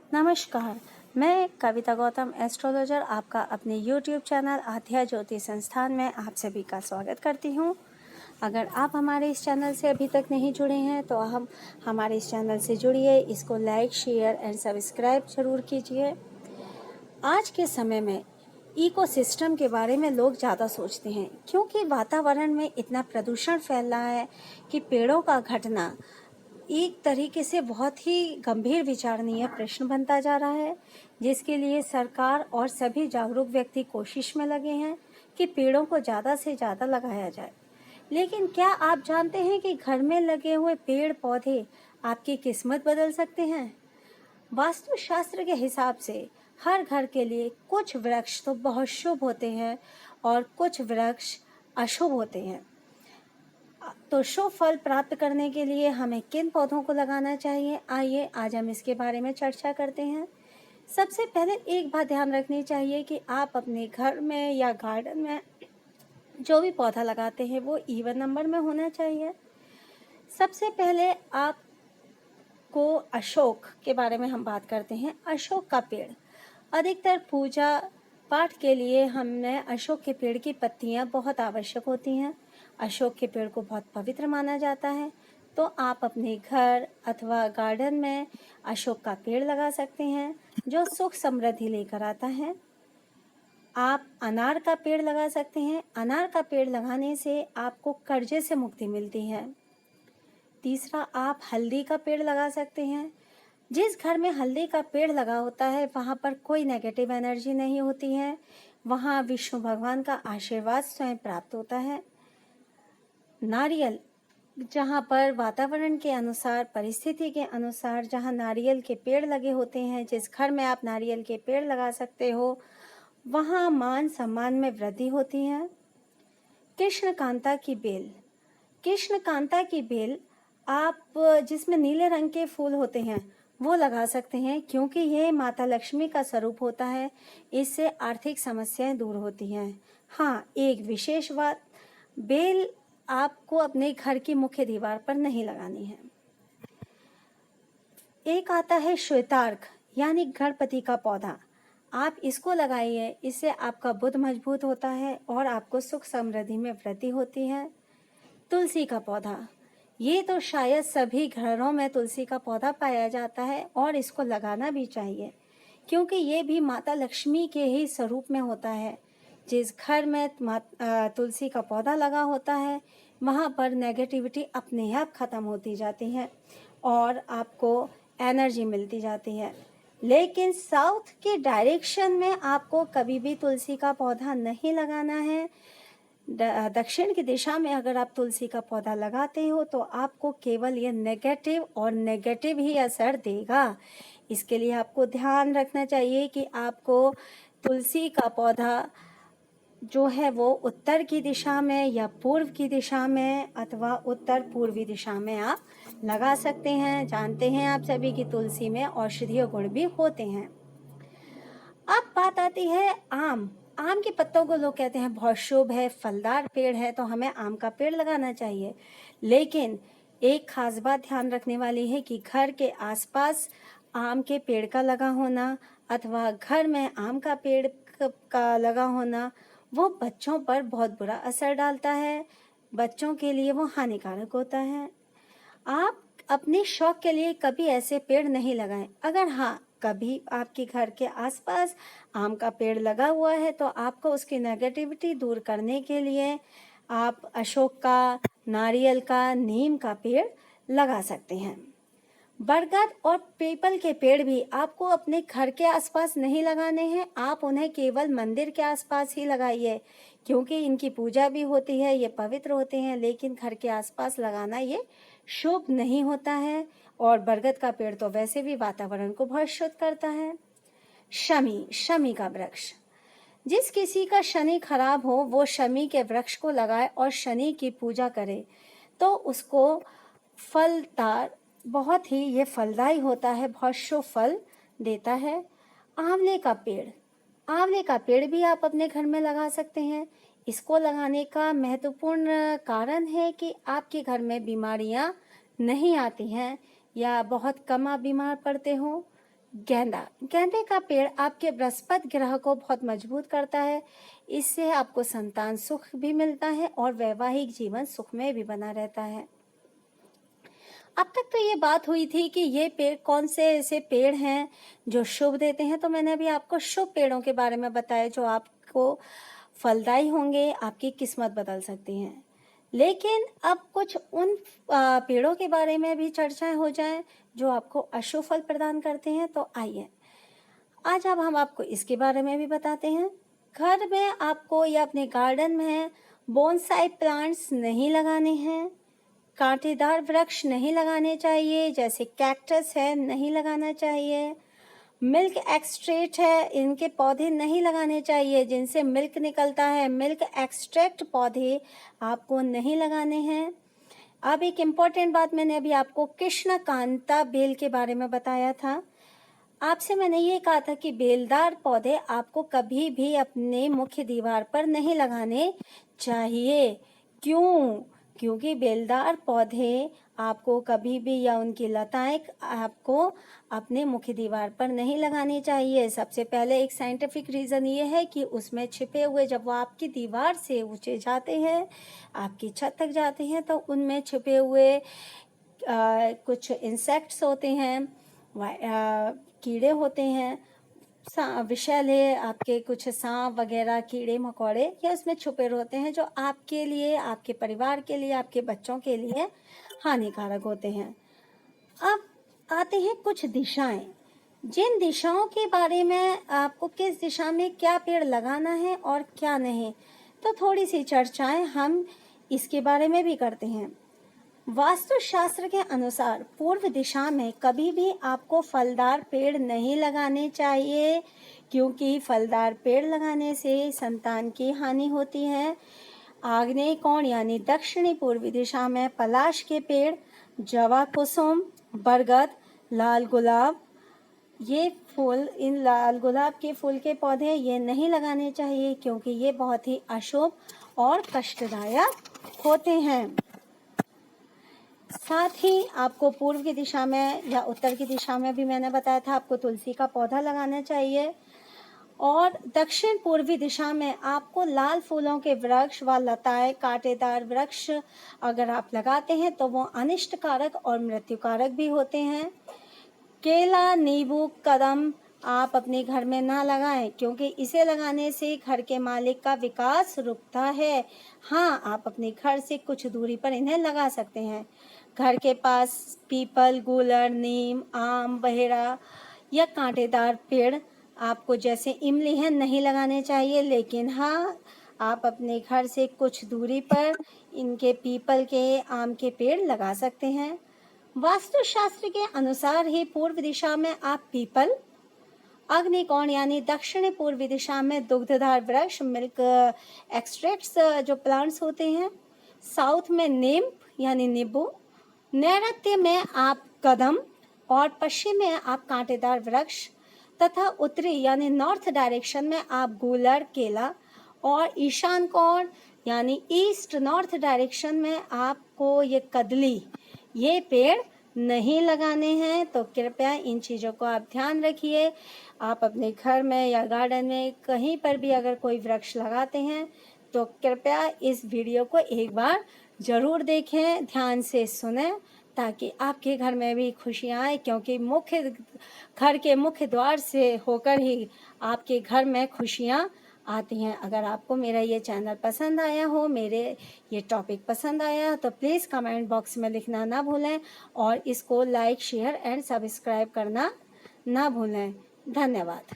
नमस्कार, मैं कविता गौतम एस्ट्रोलॉजर आपका अपने YouTube चैनल आध्या ज्योति संस्थान में आप सभी का स्वागत करती हूँ। अगर आप हमारे इस चैनल से अभी तक नहीं जुड़े हैं तो हम हमारे इस चैनल से जुड़िए, इसको लाइक, शेयर एंड सब्सक्राइब जरूर कीजिए। आज के समय में इकोसिस्टम के बारे में लोग ज़्यादा सोचते हैं क्योंकि वातावरण में इतना प्रदूषण फैल रहा है कि पेड़ों का घटना एक तरीके से बहुत ही गंभीर विचारणीय प्रश्न बनता जा रहा है, जिसके लिए सरकार और सभी जागरूक व्यक्ति कोशिश में लगे हैं कि पेड़ों को ज़्यादा से ज़्यादा लगाया जाए। लेकिन क्या आप जानते हैं कि घर में लगे हुए पेड़ पौधे आपकी किस्मत बदल सकते हैं? वास्तुशास्त्र के हिसाब से हर घर के लिए कुछ वृक्ष तो बहुत शुभ होते हैं और कुछ वृक्ष अशुभ होते हैं। तो शुभ फल प्राप्त करने के लिए हमें किन पौधों को लगाना चाहिए, आइए आज हम इसके बारे में चर्चा करते हैं। सबसे पहले एक बात ध्यान रखनी चाहिए कि आप अपने घर में या गार्डन में जो भी पौधा लगाते हैं वो इवन नंबर में होना चाहिए। सबसे पहले आपको अशोक के बारे में हम बात करते हैं। अशोक का पेड़ अधिकतर पूजा पाठ के लिए हमें अशोक के पेड़ की पत्तियां बहुत आवश्यक होती हैं। अशोक के पेड़ को बहुत पवित्र माना जाता है, तो आप अपने घर अथवा गार्डन में अशोक का पेड़ लगा सकते हैं जो सुख समृद्धि लेकर आता है। आप अनार का पेड़ लगा सकते हैं। अनार का पेड़ लगाने से आपको कर्जे से मुक्ति मिलती है। तीसरा, आप हल्दी का पेड़ लगा सकते हैं। जिस घर में हल्दी का पेड़ लगा होता है वहाँ पर कोई नेगेटिव एनर्जी नहीं होती है, वहाँ विष्णु भगवान का आशीर्वाद स्वयं प्राप्त होता है। नारियल, जहाँ पर वातावरण के अनुसार, परिस्थिति के अनुसार जहाँ नारियल के पेड़ लगे होते हैं, जिस घर में आप नारियल के पेड़ लगा सकते हो वहाँ मान सम्मान में वृद्धि होती है। कृष्णकांता की बेल, कृष्णकांता की बेल आप जिसमें नीले रंग के फूल होते हैं वो लगा सकते हैं क्योंकि ये माता लक्ष्मी का स्वरूप होता है, इससे आर्थिक समस्याएं दूर होती हैं। हाँ, एक विशेष बात, बेल आपको अपने घर की मुख्य दीवार पर नहीं लगानी है। एक आता है श्वेतार्क यानी गणपति का पौधा, आप इसको लगाइए, इससे आपका बुद्ध मजबूत होता है और आपको सुख समृद्धि में वृद्धि होती है। तुलसी का पौधा, ये तो शायद सभी घरों में तुलसी का पौधा पाया जाता है और इसको लगाना भी चाहिए क्योंकि ये भी माता लक्ष्मी के ही स्वरूप में होता है। जिस घर में तुलसी का पौधा लगा होता है वहाँ पर नेगेटिविटी अपने आप खत्म होती जाती है और आपको एनर्जी मिलती जाती है। लेकिन साउथ के डायरेक्शन में आपको कभी भी तुलसी का पौधा नहीं लगाना है। दक्षिण की दिशा में अगर आप तुलसी का पौधा लगाते हो तो आपको केवल ये नेगेटिव ही असर देगा। इसके लिए आपको ध्यान रखना चाहिए कि आपको तुलसी का पौधा जो है वो उत्तर की दिशा में या पूर्व की दिशा में अथवा उत्तर पूर्वी दिशा में आप लगा सकते हैं। जानते हैं आप सभी कि तुलसी में औषधीय गुण भी होते हैं। अब बात आती है आम। आम के पत्तों को लोग कहते हैं बहुत शुभ है, फलदार पेड़ है, तो हमें आम का पेड़ लगाना चाहिए। लेकिन एक खास बात ध्यान रखने वाली है कि घर के आसपास आम के पेड़ का लगा होना अथवा घर में आम का पेड़ का लगा होना वो बच्चों पर बहुत बुरा असर डालता है, बच्चों के लिए वो हानिकारक होता है। आप अपने शौक के लिए कभी ऐसे पेड़ नहीं लगाएं। अगर हाँ, कभी आपके घर के आसपास आम का पेड़ लगा हुआ है तो आपको उसकी नेगेटिविटी दूर करने के लिए आप अशोक का, नारियल का, नीम का पेड़ लगा सकते हैं। बरगद और पीपल के पेड़ भी आपको अपने घर के आसपास नहीं लगाने हैं, आप उन्हें केवल मंदिर के आसपास ही लगाइए क्योंकि इनकी पूजा भी होती है, ये पवित्र होते हैं। लेकिन घर के आसपास लगाना ये शुभ नहीं होता है और बरगद का पेड़ तो वैसे भी वातावरण को बहुत शुद्ध करता है। शमी का वृक्ष, जिस किसी का शनि खराब हो वो शमी के वृक्ष को लगाए और शनि की पूजा करे तो उसको फलदार, बहुत ही ये फलदायी होता है, बहुत शुभ फल देता है। आंवले का पेड़, आंवले का पेड़ भी आप अपने घर में लगा सकते हैं। इसको लगाने का महत्वपूर्ण कारण है कि आपके घर में बीमारियां नहीं आती हैं या बहुत कम आप बीमार पड़ते हो। गेंदा, गेंदे का पेड़ आपके बृहस्पति ग्रह को बहुत मजबूत करता है। इससे आपको संतान सुख भी मिलता है और वैवाहिक जीवन सुखमय भी बना रहता है। अब तक तो ये बात हुई थी कि ये पेड़ कौन से ऐसे पेड़ हैं जो शुभ देते हैं, तो मैंने अभी आपको शुभ पेड़ों के बारे में बताया जो आपको फलदायी होंगे, आपकी किस्मत बदल सकती हैं। लेकिन अब कुछ उन पेड़ों के बारे में भी चर्चाएं हो जाएं जो आपको अशुभ फल प्रदान करते हैं। तो आइए आज अब हम आपको इसके बारे में भी बताते हैं। घर में आपको या अपने गार्डन में बोनसाई प्लांट्स नहीं लगाने हैं, कांटेदार वृक्ष नहीं लगाने चाहिए, जैसे कैक्टस है नहीं लगाना चाहिए, मिल्क एक्सट्रैक्ट है इनके पौधे नहीं लगाने चाहिए जिनसे मिल्क निकलता है, मिल्क एक्सट्रैक्ट पौधे आपको नहीं लगाने हैं। अब एक इम्पॉर्टेंट बात मैंने अभी आपको कृष्णकांता बेल के बारे में बताया था। आपसे मैंने ये कहा था कि बेलदार पौधे आपको कभी भी अपने मुख्य दीवार पर नहीं लगाने चाहिए। क्यों? क्योंकि बेलदार पौधे आपको कभी भी या उनकी लताएं आपको अपने मुख्य दीवार पर नहीं लगानी चाहिए। सबसे पहले एक साइंटिफिक रीज़न ये है कि उसमें छिपे हुए जब वो आपकी दीवार से ऊंचे जाते हैं, आपकी छत तक जाते हैं, तो उनमें छिपे हुए कुछ इंसेक्ट्स होते हैं, कीड़े होते हैं, विषैले आपके कुछ सांप वगैरह कीड़े मकोड़े या उसमें छुपे होते हैं जो आपके लिए, आपके परिवार के लिए, आपके बच्चों के लिए हानिकारक होते हैं। अब आते हैं कुछ दिशाएं। जिन दिशाओं के बारे में आपको किस दिशा में क्या पेड़ लगाना है और क्या नहीं, तो थोड़ी सी चर्चाएं हम इसके बारे में भी करते हैं। वास्तुशास्त्र के अनुसार पूर्व दिशा में कभी भी आपको फलदार पेड़ नहीं लगाने चाहिए, क्योंकि फलदार पेड़ लगाने से संतान की हानि होती है। आग्नेय कोण यानी दक्षिणी पूर्वी दिशा में पलाश के पेड़, जवा कुसुम, बरगद, लाल गुलाब, ये फूल, इन लाल गुलाब के फूल के पौधे ये नहीं लगाने चाहिए क्योंकि ये बहुत ही अशुभ और कष्टदायक होते हैं। साथ ही आपको पूर्व की दिशा में या उत्तर की दिशा में भी मैंने बताया था आपको तुलसी का पौधा लगाना चाहिए। और दक्षिण पूर्वी दिशा में आपको लाल फूलों के वृक्ष व लताएं, कांटेदार वृक्ष अगर आप लगाते हैं तो वो अनिष्टकारक और मृत्युकारक भी होते हैं। केला, नींबू, कदम आप अपने घर में ना लगाएं क्योंकि इसे लगाने से घर के मालिक का विकास रुकता है। हाँ, आप अपने घर से कुछ दूरी पर इन्हें लगा सकते हैं। घर के पास पीपल, गूलर, नीम, आम, बहेड़ा या कांटेदार पेड़ आपको जैसे इमली है नहीं लगाने चाहिए, लेकिन हाँ, आप अपने घर से कुछ दूरी पर इनके पीपल के, आम के पेड़ लगा सकते हैं। वास्तुशास्त्र के अनुसार ही पूर्व दिशा में आप पीपल, अग्निकोण यानी दक्षिण पूर्वी दिशा में दुग्धधार वृक्ष, मिल्क एक्सट्रैक्ट्स जो प्लांट्स होते हैं, साउथ में नीम यानी नींबू, नैऋत्य में आप कदम और पश्चिम में आप कांटेदार वृक्ष तथा उत्तरी यानी नॉर्थ डायरेक्शन में आप गूलर, केला और ईशान कोण यानी ईस्ट नॉर्थ डायरेक्शन में आपको ये कदली, ये पेड़ नहीं लगाने हैं। तो कृपया इन चीज़ों को आप ध्यान रखिए। आप अपने घर में या गार्डन में कहीं पर भी अगर कोई वृक्ष लगाते हैं तो कृपया इस वीडियो को एक बार ज़रूर देखें, ध्यान से सुनें, ताकि आपके घर में भी खुशियाँ आए, क्योंकि घर के मुख्य द्वार से होकर ही आपके घर में खुशियाँ आती हैं। अगर आपको मेरा ये चैनल पसंद आया हो, मेरे ये टॉपिक पसंद आया तो प्लीज़ कमेंट बॉक्स में लिखना ना भूलें और इसको लाइक, शेयर एंड सब्सक्राइब करना ना भूलें। धन्यवाद।